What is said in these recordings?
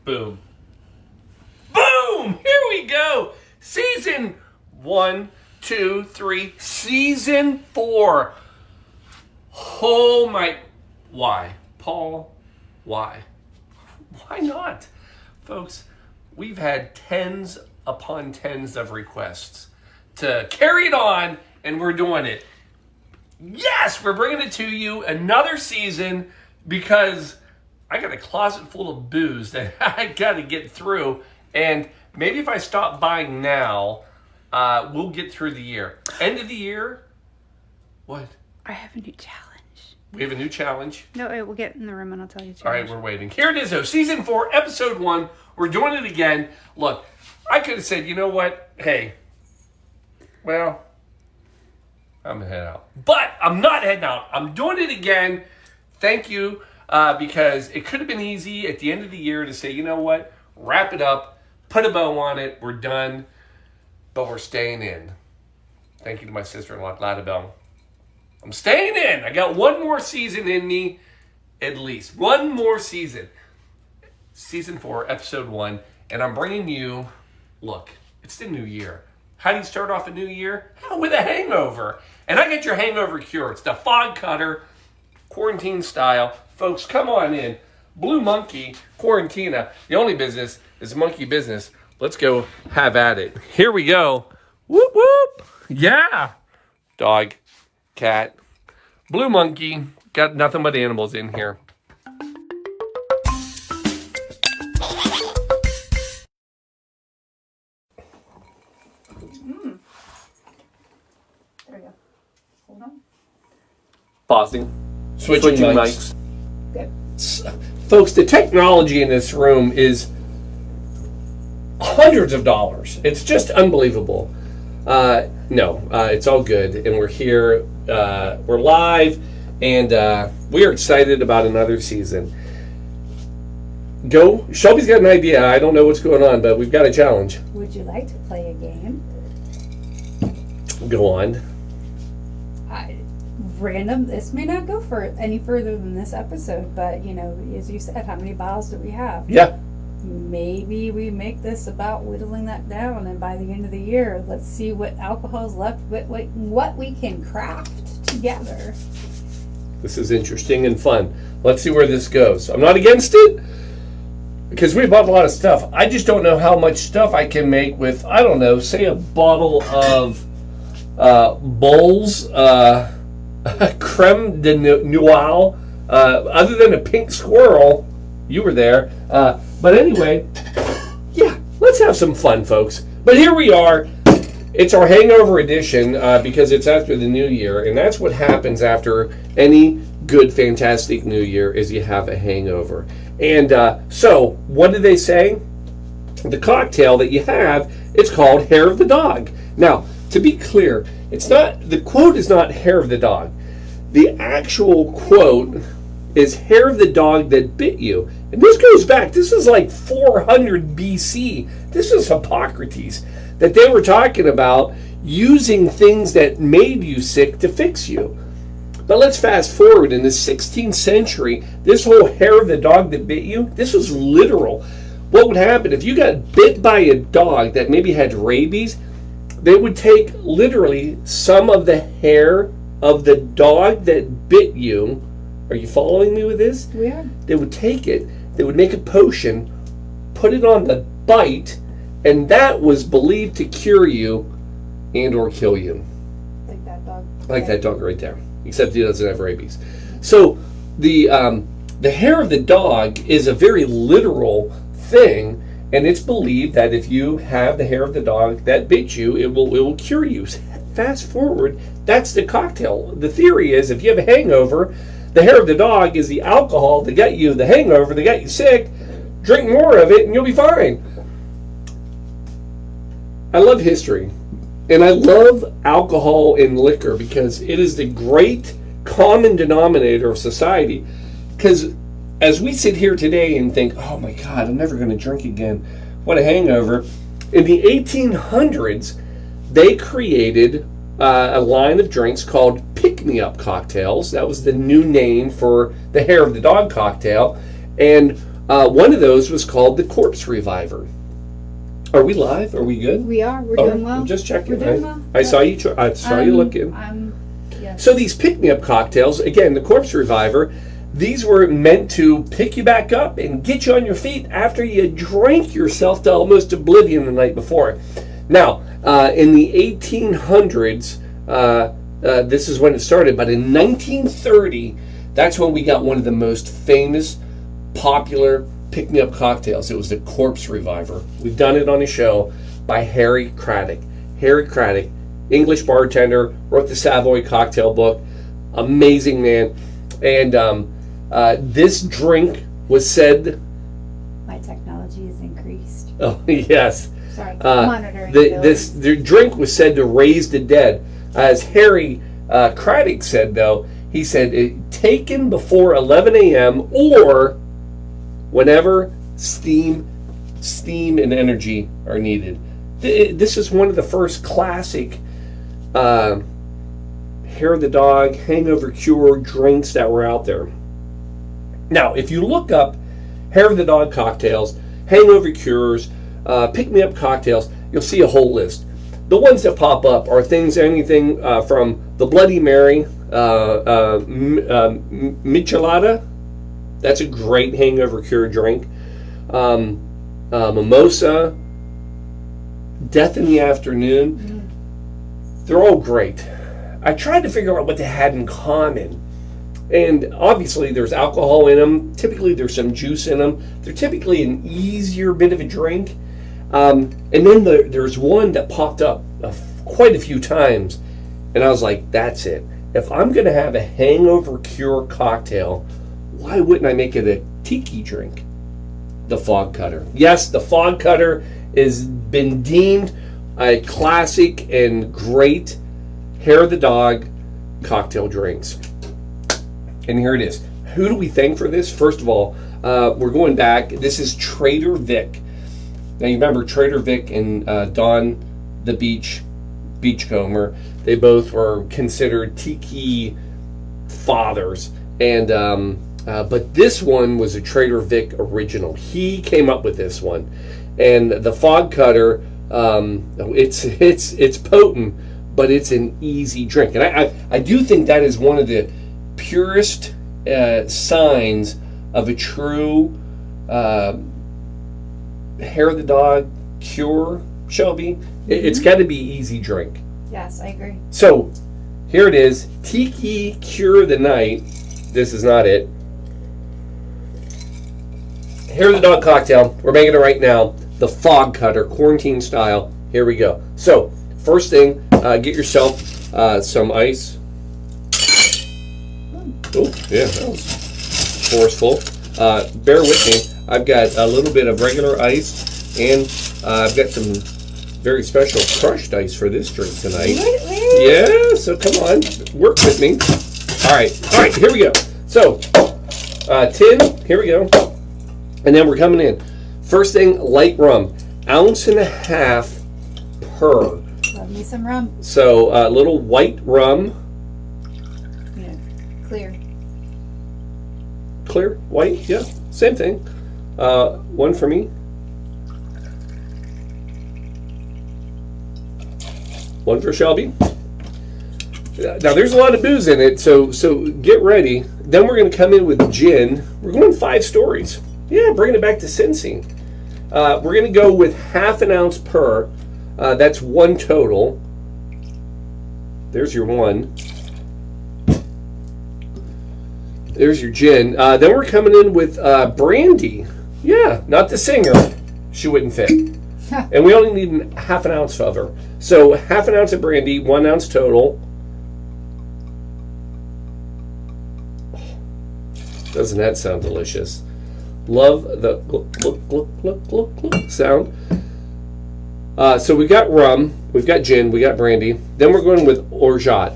Boom. Boom! Here we go. Season 1, 2, 3. Season 4. Oh my... Why? Paul, why? Why not? Folks, we've had tens upon tens of requests to carry it on, and we're doing it. Yes, we're bringing it to you another season because I got a closet full of booze that I got to get through. And maybe if I stop buying now, we'll get through the year. End of the year? What? I have a new challenge. We have a new challenge. No, we'll get in the room and I'll tell you. All right, we're waiting. Here it is, though. Season 4, Episode 1. We're doing it again. Look, I could have said, you know what? Hey, well, I'm heading out. But I'm not heading out. I'm doing it again. Thank you, because it could have been easy at the end of the year to say, you know what? Wrap it up. Put a bow on it. We're done. But we're staying in. Thank you to my sister-in-law, Gladabelle. I'm staying in. I got one more season in me, at least. One more season. Season 4, Episode 1. And I'm bringing you, look, it's the new year. How do you start off a new year? With a hangover. And I got your hangover cure. It's the Fog Cutter, quarantine style. Folks, come on in. Blue Monkey, Quarantina. The only business is monkey business. Let's go have at it. Here we go. Whoop, whoop. Yeah. Dog. Cat, Blue Monkey, got nothing but animals in here. There we go. Hold on. Pausing. Switching mics. Good. Folks, the technology in this room is hundreds of dollars. It's just unbelievable. No, it's all good, and we're here. We're live, and we are excited about another season. Shelby's got an idea. I don't know what's going on, but we've got a challenge. Would you like to play a game? Go on. Random. This may not go for any further than this episode, but as you said, how many bottles do we have? Yeah. Maybe we make this about whittling that down, and by the end of the year, let's see what alcohol is left, what we can craft together. This is interesting and fun. Let's see where this goes. I'm not against it, because we bought a lot of stuff. I just don't know how much stuff I can make with, I don't know, say a bottle of Bowls creme de noix, other than a pink squirrel. You were there. But anyway, yeah, let's have some fun, folks. But here we are. It's our hangover edition because it's after the new year. And that's what happens after any good, fantastic new year is you have a hangover. And so what do they say? The cocktail that you have, it's called Hair of the Dog. Now, to be clear, the quote is not Hair of the Dog. The actual quote is Hair of the Dog That Bit You. And this goes back, this is like 400 BC. This is Hippocrates, that they were talking about using things that made you sick to fix you. But let's fast forward. In the 16th century, this whole Hair of the Dog That Bit You, this was literal. What would happen if you got bit by a dog that maybe had rabies? They would take literally some of the hair of the dog that bit you. Are you following me with this? Yeah. They would take it, they would make a potion, put it on the bite, and that was believed to cure you and or kill you. Like that dog. Like that dog right there. Except he doesn't have rabies. So the hair of the dog is a very literal thing, and it's believed that if you have the hair of the dog that bit you, it will cure you. Fast forward, that's the cocktail. The theory is if you have a hangover, the hair of the dog is the alcohol that got you the hangover, that got you sick. Drink more of it and you'll be fine. I love history. And I love alcohol and liquor because it is the great common denominator of society. Because as we sit here today and think, oh my God, I'm never going to drink again. What a hangover. In the 1800s, they created a line of drinks called pick-me-up cocktails. That was the new name for the hair of the dog cocktail. And One of those was called the Corpse Reviver. Are we live? Are we good? We are. We're Oh, doing well. I'm just checking. We're doing well. I saw you. I saw you looking. Yes. So these pick-me-up cocktails, again, the Corpse Reviver, these were meant to pick you back up and get you on your feet after you drank yourself to almost oblivion the night before. Now, in the 1800s, this is when it started, but in 1930, that's when we got one of the most famous, popular pick-me-up cocktails. It was the Corpse Reviver. We've done it on a show by Harry Craddock. Harry Craddock, English bartender, wrote the Savoy cocktail book. Amazing man. And this drink was said... My technology is increased. Oh, yes. Sorry, monitoring. The drink was said to raise the dead. As Harry Craddock said, though, he said, taken before 11 a.m. or whenever steam and energy are needed. This is one of the first classic hair of the dog, hangover cure drinks that were out there. Now, if you look up hair of the dog cocktails, hangover cures, pick-me-up cocktails, you'll see a whole list. The ones that pop up are anything from the Bloody Mary, Michelada. That's a great hangover cure drink. Mimosa, Death in the Afternoon. They're all great. I tried to figure out what they had in common. And obviously there's alcohol in them. Typically there's some juice in them. They're typically an easier bit of a drink. And then there's one that popped up quite a few times. And I was like, that's it. If I'm going to have a hangover cure cocktail, why wouldn't I make it a tiki drink? The Fog Cutter. Yes, the Fog Cutter has been deemed a classic and great hair of the dog cocktail drinks. And here it is. Who do we thank for this? First of all, we're going back. This is Trader Vic. Now you remember Trader Vic and Don the Beachcomber. They both were considered tiki fathers. And but this one was a Trader Vic original. He came up with this one. And the Fog Cutter, it's potent, but it's an easy drink. And I do think that is one of the purest signs of a true hair of the dog cure, Shelby. It's got to be easy drink. Yes, I agree. So here it is, Tiki Cure of the Night. This is not it. Hair of the dog cocktail. We're making it right now. The Fog Cutter, quarantine style. Here we go. So first thing, get yourself some ice. Oh, yeah, that was forceful. Bear with me. I've got a little bit of regular ice, and I've got some very special crushed ice for this drink tonight. Really? Yeah, so come on, work with me. All right, here we go. So, tin, here we go. And then we're coming in. First thing, light rum. 1.5 ounces per. Love me some rum. So, a little white rum. Yeah, clear. Clear, white, yeah, same thing. One for me. One for Shelby. Now there's a lot of booze in it, so get ready. Then we're going to come in with gin. We're going 5 stories. Yeah, bringing it back to Cincy. We're going to go with 1/2 ounce per. That's 1 total. There's your 1. There's your gin. Then we're coming in with brandy. Yeah, not the singer. She wouldn't fit. And we only need 1/2 ounce of her. So 1/2 ounce of brandy, 1 ounce total. Doesn't that sound delicious? Love the look sound. So we got rum, we've got gin, we got brandy. Then we're going with orgeat.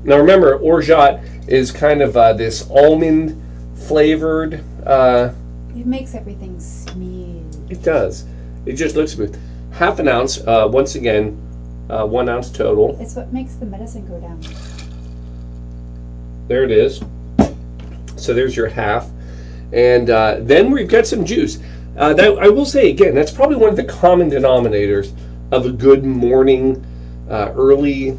Now remember, orgeat is kind of this almond flavored. It makes everything smooth. It does. It just looks smooth. 1/2 ounce. Once again, 1 ounce total. It's what makes the medicine go down. There it is. So there's your 1/2. And then we've got some juice. That I will say again, that's probably one of the common denominators of a good morning, early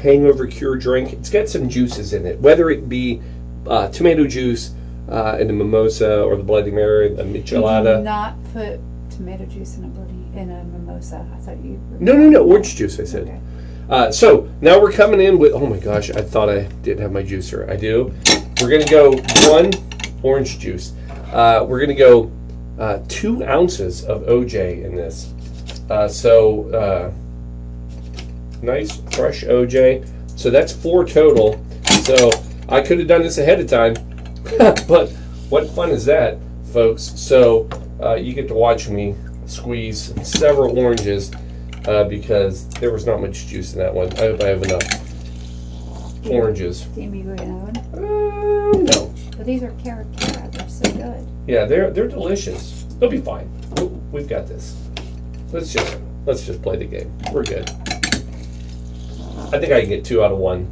hangover cure drink. It's got some juices in it, whether it be tomato juice in the mimosa or the Bloody Mary, the You michelada. do not put tomato juice in a mimosa. I thought you. No, orange juice, I said. Okay. So now we're coming in with, oh my gosh, I thought I didn't have my juicer. I do. We're going to go 1 orange juice. We're going to go 2 ounces of OJ in this. Nice fresh OJ. So that's 4 total. So I could have done this ahead of time, but what fun is that, folks? So you get to watch me squeeze several oranges because there was not much juice in that one. I hope I have enough oranges. Do you need another one? No. But these are carrot. They're so good. Yeah, they're delicious. They'll be fine. We've got this. Let's just play the game. We're good. I think I can get 2 out of 1.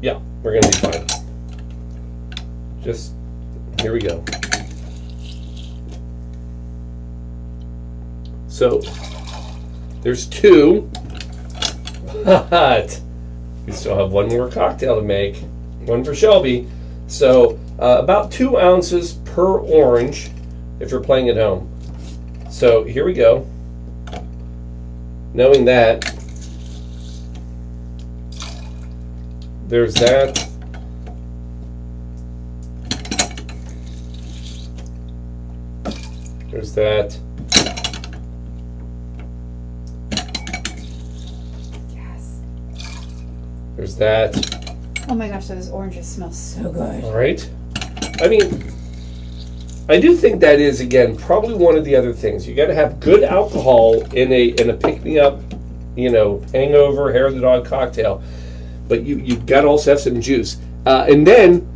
Yeah, we're gonna be fine. Just here we go. So there's 2. But we still have 1 more cocktail to make. 1 for Shelby. So about 2 ounces per orange if you're playing at home. So here we go. Knowing that, there's that. There's that. Yes. There's that. Oh my gosh, those oranges smell so good. All right. I mean, I do think that is, again, probably one of the other things. You got to have good alcohol in a pick-me-up, hangover, hair of the dog cocktail. But you've got to also have some juice. And then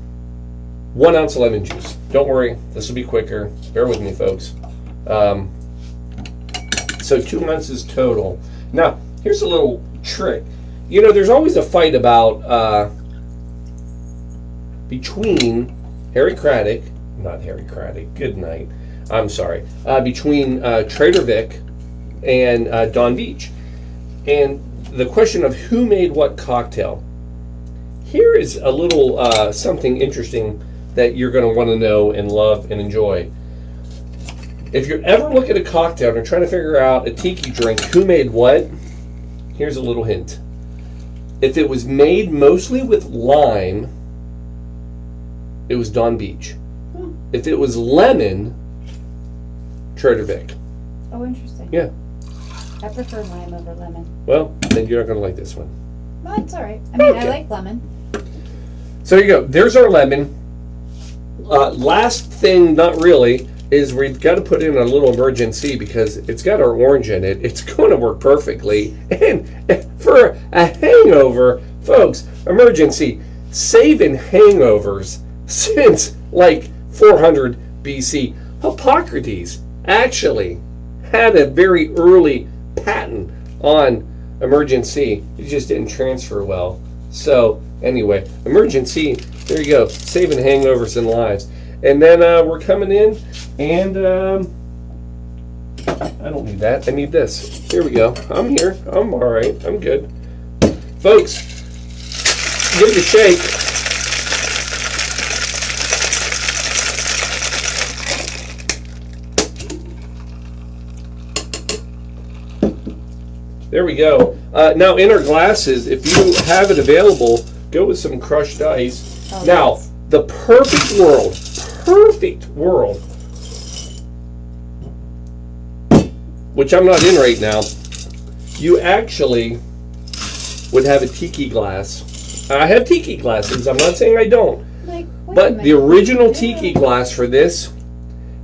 1 ounce of lemon juice. Don't worry, this will be quicker. Bear with me, folks. So 2 ounces total. Now, here's a little trick. There's always a fight about between good night. I'm sorry. Between Trader Vic and Don Beach. And the question of who made what cocktail. Here is a little something interesting that you're going to want to know and love and enjoy. If you ever look at a cocktail and are trying to figure out a tiki drink, who made what, here's a little hint. If it was made mostly with lime, it was Don Beach. If it was lemon, Trader Vic. Oh, interesting. Yeah. I prefer lime over lemon. Well, then you're not going to like this one. Well, it's all right. I mean, Okay. I like lemon. So there you go. There's our lemon. Last thing, not really, is we've got to put in a little emergency because it's got our orange in it. It's going to work perfectly. And for a hangover, folks, emergency, saving hangovers since like 400 BC. Hippocrates actually had a very early patent on emergency. It just didn't transfer well. So anyway, emergency, there you go, saving hangovers and lives. And then we're coming in, and I don't need that. I need this. Here we go. I'm here. I'm all right. I'm good. Folks, give it a shake. There we go. Now, in our glasses, if you have it available, go with some crushed ice. Oh, now, nice. the perfect world, which I'm not in right now, you actually would have a tiki glass. I have tiki glasses. I'm not saying I don't. Like, wait a But minute. the original Yeah. tiki glass for this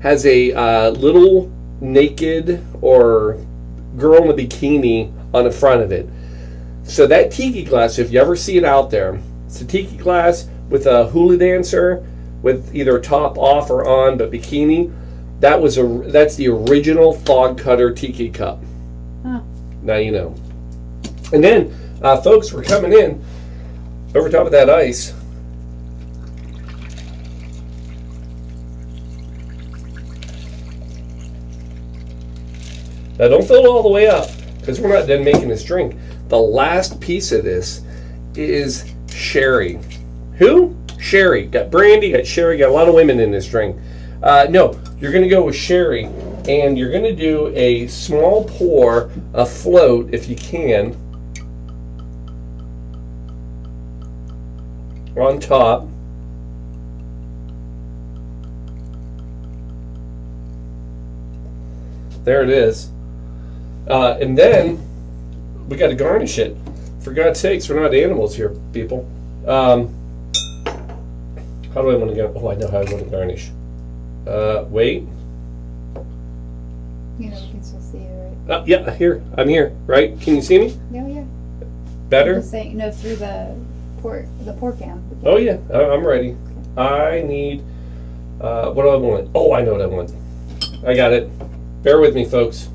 has a little naked or girl in a bikini on the front of it. So that tiki glass, if you ever see it out there, it's a tiki glass with a hula dancer with either top off or on, but bikini. That's the original fog cutter tiki cup. Huh. Now you know. And then, folks, we're coming in over top of that ice. Now don't fill it all the way up because we're not done making this drink. The last piece of this is sherry. Who? Sherry. Got brandy, got sherry, got a lot of women in this drink. No, you're going to go with sherry, and you're going to do a small pour, a float, if you can, on top. There it is. And then we got to garnish it. For God's sakes, we're not animals here, people. How do I want to go? Oh, I know how I want to garnish. Wait. You know, we can still see it, right? Yeah, here. I'm here, right? Can you see me? No, yeah. Better? Just saying, no, through the pour can. Oh, yeah. I'm ready. I need... what do I want? Oh, I know what I want. I got it. Bear with me, folks.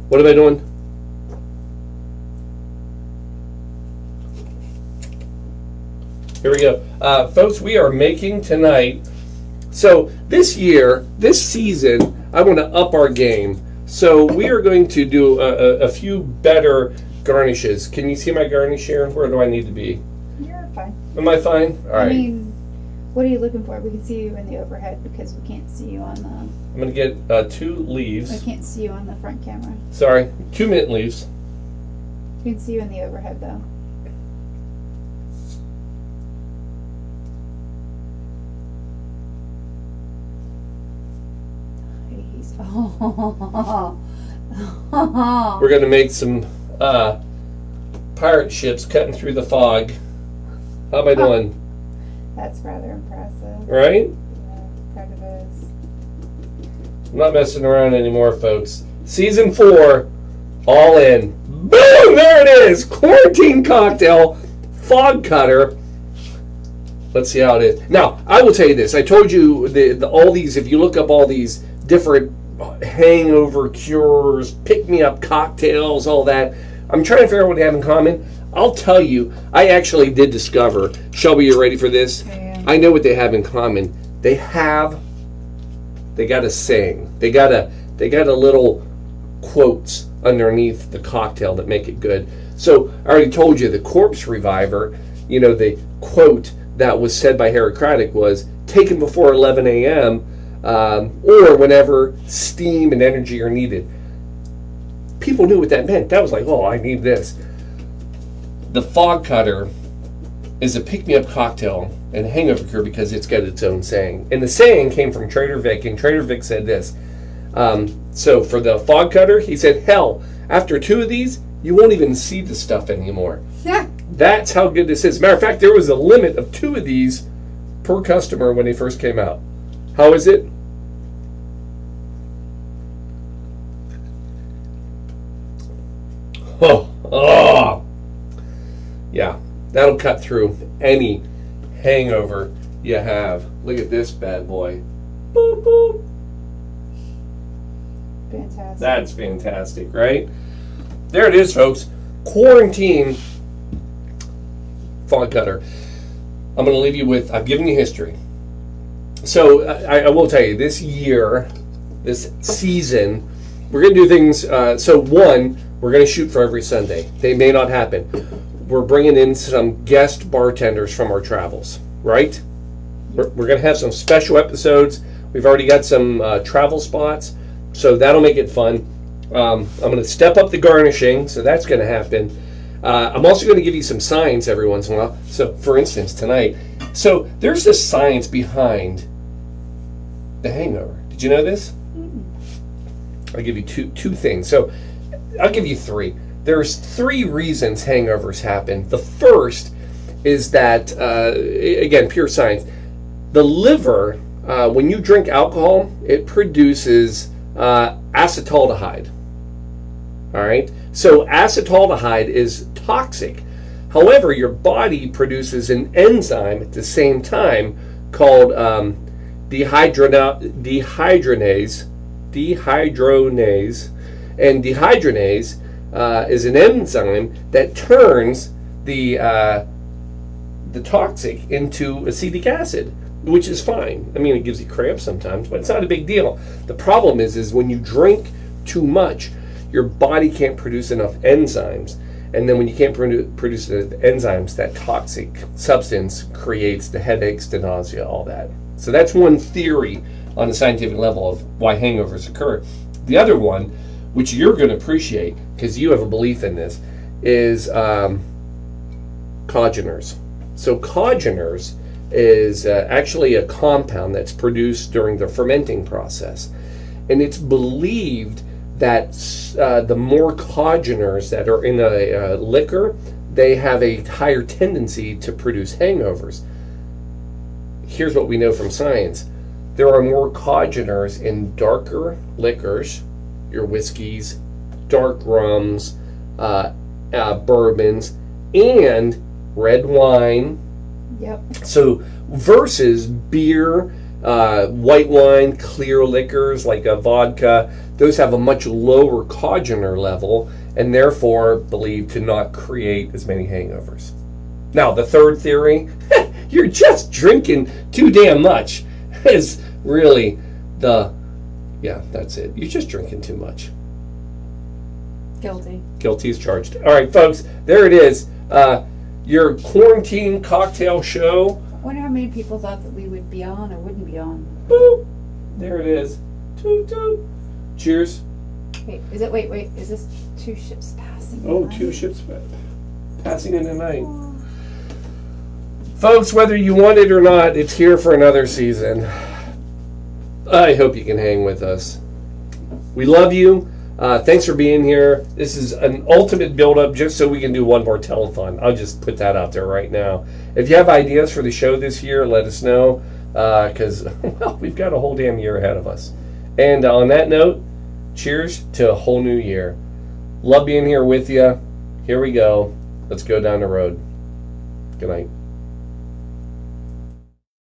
What am I doing? Here we go. Folks, we are making tonight. So this year, this season, I want to up our game. So we are going to do a few better garnishes. Can you see my garnish here? Where do I need to be? You're fine. Am I fine? All right. I mean, what are you looking for? We can see you in the overhead because we can't see you on the... I'm going to get 2 leaves. I can't see you on the front camera. Sorry, 2 mint leaves. We can see you in the overhead, though. Nice. We're going to make some pirate ships cutting through the fog. How am I doing? That's rather impressive. Right? Yeah, kind of is. I'm not messing around anymore, folks. Season 4, all in. Boom! There it is! Quarantine cocktail, fog cutter. Let's see how it is. Now, I will tell you this. I told you all these, if you look up all these different hangover cures, pick-me-up cocktails, all that, I'm trying to figure out what they have in common. I'll tell you, I actually did discover, Shelby, you ready for this? Yeah. I know what they have in common. They got a saying. They got a little quotes underneath the cocktail that make it good. So I already told you the Corpse Reviver, the quote that was said by Hippocrates was taken before 11 a.m. Or whenever steam and energy are needed. People knew what that meant. That was like, oh, I need this. The Fog Cutter is a pick-me-up cocktail and hangover cure because it's got its own saying. And the saying came from Trader Vic, and Trader Vic said this. So for the Fog Cutter, he said, hell, after 2 of these, you won't even see the stuff anymore. Yeah. That's how good this is. Matter of fact, there was a limit of 2 of these per customer when they first came out. How is it? Oh. Yeah, that'll cut through any hangover you have. Look at this bad boy. Boop, boop. Fantastic. That's fantastic, right? There it is, folks. Quarantine fog cutter. I'm going to leave you with, I've given you history. So I will tell you, this year, this season, we're going to do things. So one, we're going to shoot for every Sunday. They may not happen. We're bringing in some guest bartenders from our travels, right? We're going to have some special episodes. We've already got some travel spots, so that'll make it fun. I'm going to step up the garnishing, so that's going to happen. I'm also going to give you some science every once in a while. So, for instance, tonight, so there's this science behind the hangover. Did you know this? I'll give you two things. So, I'll give you 3. There's 3 reasons hangovers happen. The first is that, again, pure science. The liver, when you drink alcohol, it produces acetaldehyde. All right? So acetaldehyde is toxic. However, your body produces an enzyme at the same time called dehydrogenase. And dehydrogenase is an enzyme that turns the the toxic into acetic acid, which is fine. I mean, it gives you cramps sometimes, but it's not a big deal. The problem is when you drink too much, your body can't produce enough enzymes. And then when you can't produce the enzymes, that toxic substance creates the headaches, the nausea, all that. So that's one theory on a scientific level of why hangovers occur. The other one, which you're going to appreciate because you have a belief in this, is congeners. So congeners is actually a compound that's produced during the fermenting process. And it's believed that the more congeners that are in a liquor, they have a higher tendency to produce hangovers. Here's what we know from science. There are more congeners in darker liquors, your whiskeys, dark rums, bourbons, and red wine. Yep. So versus beer, white wine, clear liquors like a vodka, those have a much lower congener level and therefore believed to not create as many hangovers. Now, the third theory, you're just drinking too damn much, is really that's it. You're just drinking too much. Guilty. Guilty as charged. All right, folks, there it is. Your quarantine cocktail show. I wonder how many people thought that we would be on or wouldn't be on. Boop. There it is. Toot, toot. Cheers. Wait, is this two ships passing? Oh, by? two ships passing in the night. Folks, whether you want it or not, it's here for another season. I hope you can hang with us. We love you. Thanks for being here. This is an ultimate build-up just so we can do one more telethon. I'll just put that out there right now. If you have ideas for the show this year, let us know, because we've got a whole damn year ahead of us. And on that note, cheers to a whole new year. Love being here with you. Here we go. Let's go down the road. Good night.